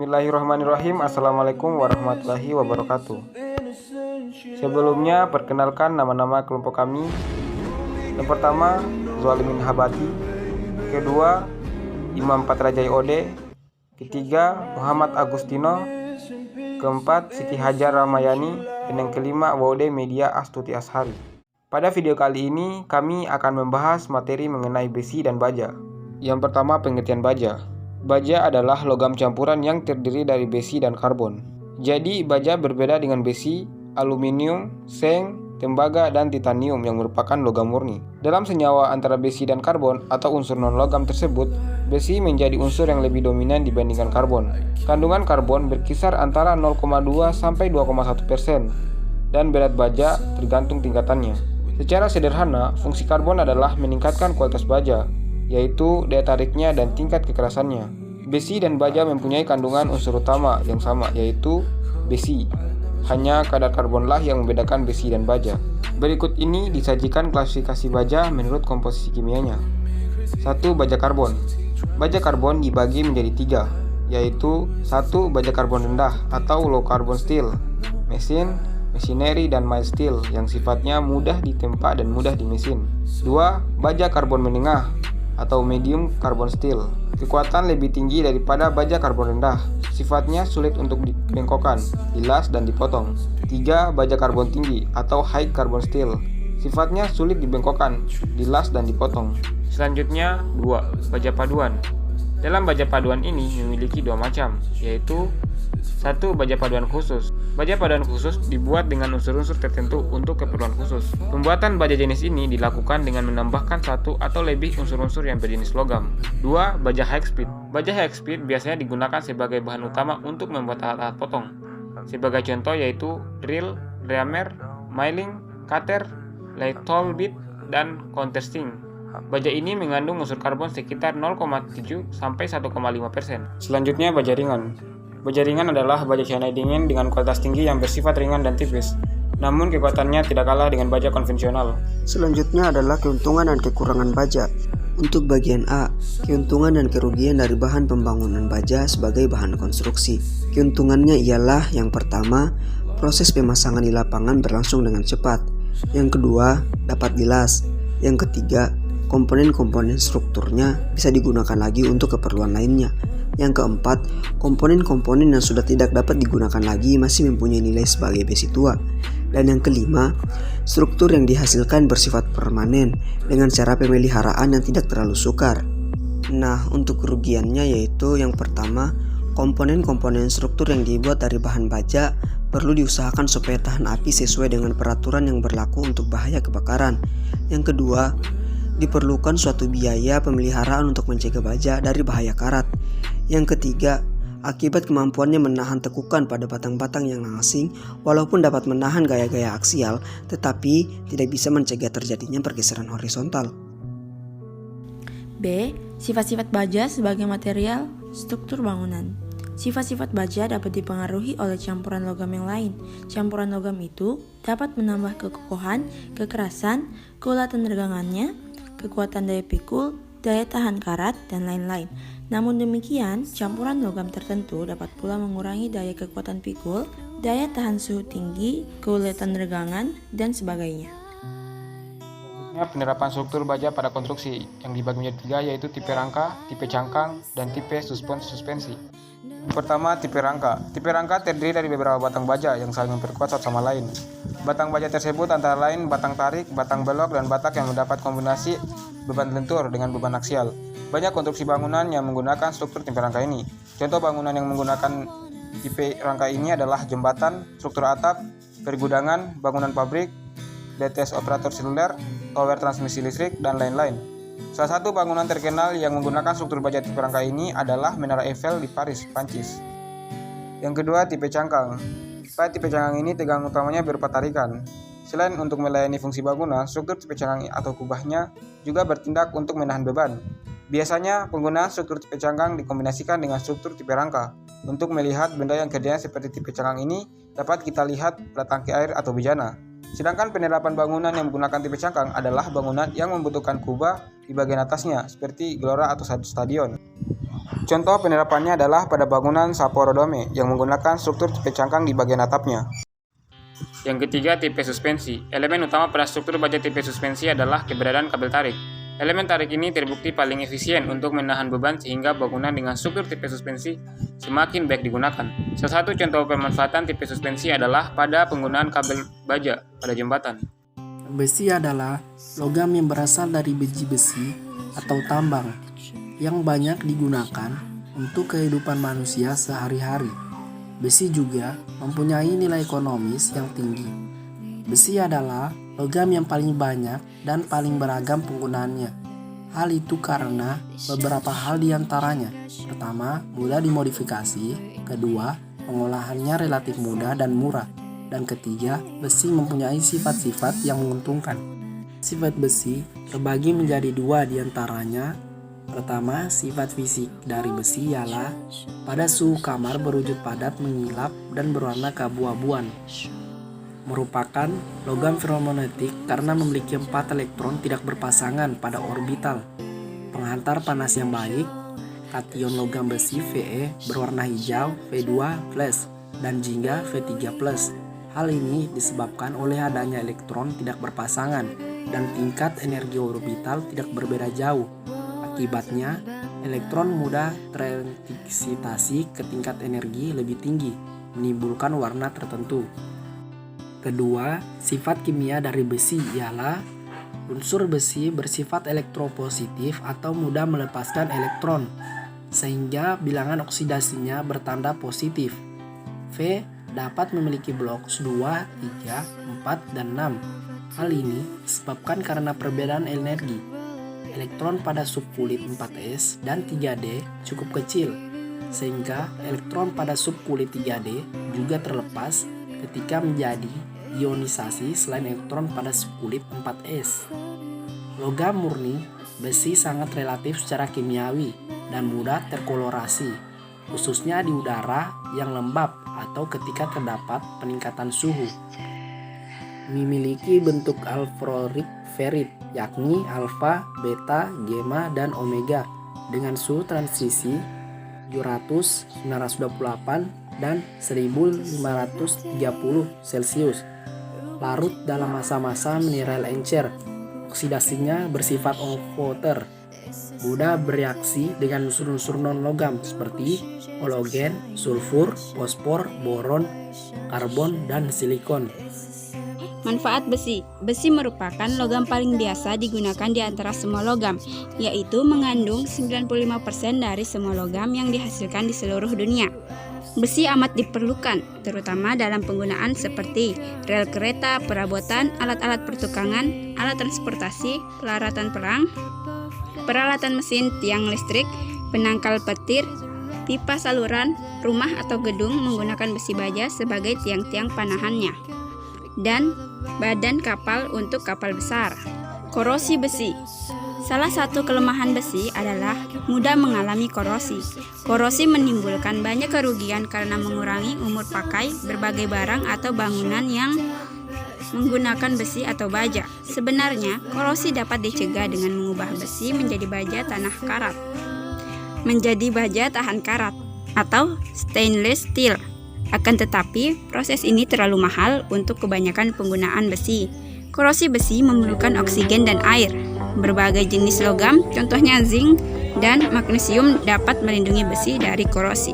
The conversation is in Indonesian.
Bismillahirrahmanirrahim. Assalamualaikum warahmatullahi wabarakatuh. Sebelumnya perkenalkan nama-nama kelompok kami. Yang pertama Zalimin Habati, kedua Imam Patrajai Ode, ketiga Muhammad Agustino, keempat Siti Hajar Ramayani, dan yang kelima Waude Media Astuti Ashari. Pada video kali ini kami akan membahas materi mengenai besi dan baja. Yang pertama, pengertian baja. Baja adalah logam campuran yang terdiri dari besi dan karbon. Jadi baja berbeda dengan besi, aluminium, seng, tembaga, dan titanium yang merupakan logam murni. Dalam senyawa antara besi dan karbon atau unsur non-logam tersebut, besi menjadi unsur yang lebih dominan dibandingkan karbon. Kandungan karbon berkisar antara 0,2 sampai 2,1%, dan berat baja tergantung tingkatannya. Secara sederhana, fungsi karbon adalah meningkatkan kualitas baja, yaitu daya tariknya dan tingkat kekerasannya. Besi dan baja mempunyai kandungan unsur utama yang sama, yaitu besi. Hanya kadar karbonlah yang membedakan besi dan baja. Berikut ini disajikan klasifikasi baja menurut komposisi kimianya. 1. Baja karbon. Baja karbon dibagi menjadi 3, yaitu 1. Baja karbon rendah atau low carbon steel, mesin, machinery, dan mild steel yang sifatnya mudah ditempa dan mudah di mesin. 2. Baja karbon menengah atau medium carbon steel. Kekuatan lebih tinggi daripada baja karbon rendah. Sifatnya sulit untuk dibengkokkan, dilas, dan dipotong. 3. Baja karbon tinggi atau high carbon steel. Sifatnya sulit dibengkokkan, dilas, dan dipotong. Selanjutnya, 2. Baja paduan. Dalam baja paduan ini memiliki 2 macam, yaitu 1. Baja paduan khusus. Baja paduan khusus dibuat dengan unsur-unsur tertentu untuk keperluan khusus. Pembuatan baja jenis ini dilakukan dengan menambahkan 1 atau lebih unsur-unsur yang berjenis logam. 2. Baja high speed. Baja high speed biasanya digunakan sebagai bahan utama untuk membuat alat-alat potong. Sebagai contoh yaitu drill, reamer, milling, cutter, lathe bit, dan countersink. Baja ini mengandung unsur karbon sekitar 0,7 sampai 1,5%. Selanjutnya, baja ringan. Baja ringan adalah baja cyanide dingin dengan kualitas tinggi yang bersifat ringan dan tipis, namun kekuatannya tidak kalah dengan baja konvensional. Selanjutnya adalah keuntungan dan kekurangan baja. Untuk bagian A, keuntungan dan kerugian dari bahan pembangunan baja sebagai bahan konstruksi. Keuntungannya ialah yang pertama, proses pemasangan di lapangan berlangsung dengan cepat. Yang kedua, dapat dilas. Yang ketiga, komponen-komponen strukturnya bisa digunakan lagi untuk keperluan lainnya. Yang keempat, komponen-komponen yang sudah tidak dapat digunakan lagi masih mempunyai nilai sebagai besi tua. Dan yang kelima, struktur yang dihasilkan bersifat permanen dengan cara pemeliharaan yang tidak terlalu sukar. Nah, untuk kerugiannya yaitu yang pertama, komponen-komponen struktur yang dibuat dari bahan baja perlu diusahakan supaya tahan api sesuai dengan peraturan yang berlaku untuk bahaya kebakaran. Yang kedua, diperlukan suatu biaya pemeliharaan untuk mencegah baja dari bahaya karat. Yang ketiga, akibat kemampuannya menahan tekukan pada batang-batang yang asing, walaupun dapat menahan gaya-gaya aksial, tetapi tidak bisa mencegah terjadinya pergeseran horizontal. B. Sifat-sifat baja sebagai material struktur bangunan. Sifat-sifat baja dapat dipengaruhi oleh campuran logam yang lain. Campuran logam itu dapat menambah kekokohan, kekerasan, keulatan regangannya, kekuatan daya pikul, daya tahan karat, dan lain-lain. Namun demikian, campuran logam tertentu dapat pula mengurangi daya kekuatan pikul, daya tahan suhu tinggi, keulatan regangan, dan sebagainya. Penerapan struktur baja pada konstruksi yang dibagi menjadi 3, yaitu tipe rangka, tipe cangkang, dan tipe suspensi. Pertama, tipe rangka. Tipe rangka terdiri dari beberapa batang baja yang saling memperkuat satu sama lain. Batang baja tersebut antara lain batang tarik, batang belok, dan batak yang mendapat kombinasi beban lentur dengan beban aksial. Banyak konstruksi bangunan yang menggunakan struktur tipe rangka ini. Contoh bangunan yang menggunakan tipe rangka ini adalah jembatan, struktur atap, pergudangan, bangunan pabrik, BTS operator seluler, tower transmisi listrik, dan lain-lain. Salah satu bangunan terkenal yang menggunakan struktur baja tipe rangka ini adalah Menara Eiffel di Paris, Prancis. Yang kedua, tipe cangkang. Pada tipe cangkang ini tegangan utamanya berupa tarikan. Selain untuk melayani fungsi bangunan, struktur tipe cangkang atau kubahnya juga bertindak untuk menahan beban. Biasanya, penggunaan struktur tipe cangkang dikombinasikan dengan struktur tipe rangka. Untuk melihat benda yang kerjanya seperti tipe cangkang ini, dapat kita lihat pada tangki air atau bejana. Sedangkan penerapan bangunan yang menggunakan tipe cangkang adalah bangunan yang membutuhkan kubah di bagian atasnya, seperti gelora atau stadion. Contoh penerapannya adalah pada bangunan Sapporo Dome yang menggunakan struktur tipe cangkang di bagian atapnya. Yang ketiga, tipe suspensi. Elemen utama pada struktur baja tipe suspensi adalah keberadaan kabel tarik. Elemen tarik ini terbukti paling efisien untuk menahan beban sehingga bangunan dengan struktur tipe suspensi semakin baik digunakan. Salah satu contoh pemanfaatan tipe suspensi adalah pada penggunaan kabel baja pada jembatan. Besi adalah logam yang berasal dari biji besi atau tambang yang banyak digunakan untuk kehidupan manusia sehari-hari. Besi juga mempunyai nilai ekonomis yang tinggi. Besi adalah logam yang paling banyak dan paling beragam penggunaannya. Hal itu karena beberapa hal diantaranya. Pertama, mudah dimodifikasi. Kedua, pengolahannya relatif mudah dan murah. Dan ketiga, besi mempunyai sifat-sifat yang menguntungkan. Sifat besi terbagi menjadi dua diantaranya. Pertama, sifat fisik dari besi ialah pada suhu kamar berwujud padat, mengilap, dan berwarna keabu-abuan. Merupakan logam ferromagnetik karena memiliki 4 elektron tidak berpasangan pada orbital. Penghantar panas yang baik, kation logam besi Fe berwarna hijau, V2 plus, dan jingga V3 plus. Hal ini disebabkan oleh adanya elektron tidak berpasangan dan tingkat energi orbital tidak berbeda jauh. Akibatnya, elektron mudah tereksitasi ke tingkat energi lebih tinggi, menimbulkan warna tertentu. Kedua, sifat kimia dari besi ialah unsur besi bersifat elektropositif atau mudah melepaskan elektron, sehingga bilangan oksidasinya bertanda positif. V dapat memiliki blok 2, 3, 4, dan 6. Hal ini disebabkan karena perbedaan energi. Elektron pada subkulit 4s dan 3d cukup kecil, sehingga elektron pada subkulit 3d juga terlepas ketika menjadi ionisasi selain elektron pada subkulit 4s. Logam murni, besi sangat relatif secara kimiawi dan mudah terkolorasi, khususnya di udara yang lembab atau ketika terdapat peningkatan suhu. Memiliki bentuk alfrorik ferit, yakni alfa, beta, gamma, dan omega dengan suhu transisi 700, 928, dan 1530 Celcius. Larut dalam masa-masa mineral encer. Oksidasinya bersifat on-water. Mudah bereaksi dengan unsur-unsur non-logam seperti halogen, sulfur, fosfor, boron, karbon, dan silikon. Manfaat besi. Besi merupakan logam paling biasa digunakan di antara semua logam, yaitu mengandung 95% dari semua logam yang dihasilkan di seluruh dunia. Besi amat diperlukan, terutama dalam penggunaan seperti rel kereta, perabotan, alat-alat pertukangan, alat transportasi, peralatan perang, peralatan mesin tiang listrik, penangkal petir, pipa saluran, rumah atau gedung menggunakan besi baja sebagai tiang-tiang panahannya, dan badan kapal untuk kapal besar. Korosi besi. Salah satu kelemahan besi adalah mudah mengalami korosi. Korosi menimbulkan banyak kerugian karena mengurangi umur pakai berbagai barang atau bangunan yang menggunakan besi atau baja. Sebenarnya, korosi dapat dicegah dengan mengubah besi menjadi baja tanah karat, menjadi baja tahan karat, atau stainless steel. Akan tetapi, proses ini terlalu mahal untuk kebanyakan penggunaan besi. Korosi besi memerlukan oksigen dan air. Berbagai jenis logam, contohnya zinc dan magnesium, dapat melindungi besi dari korosi.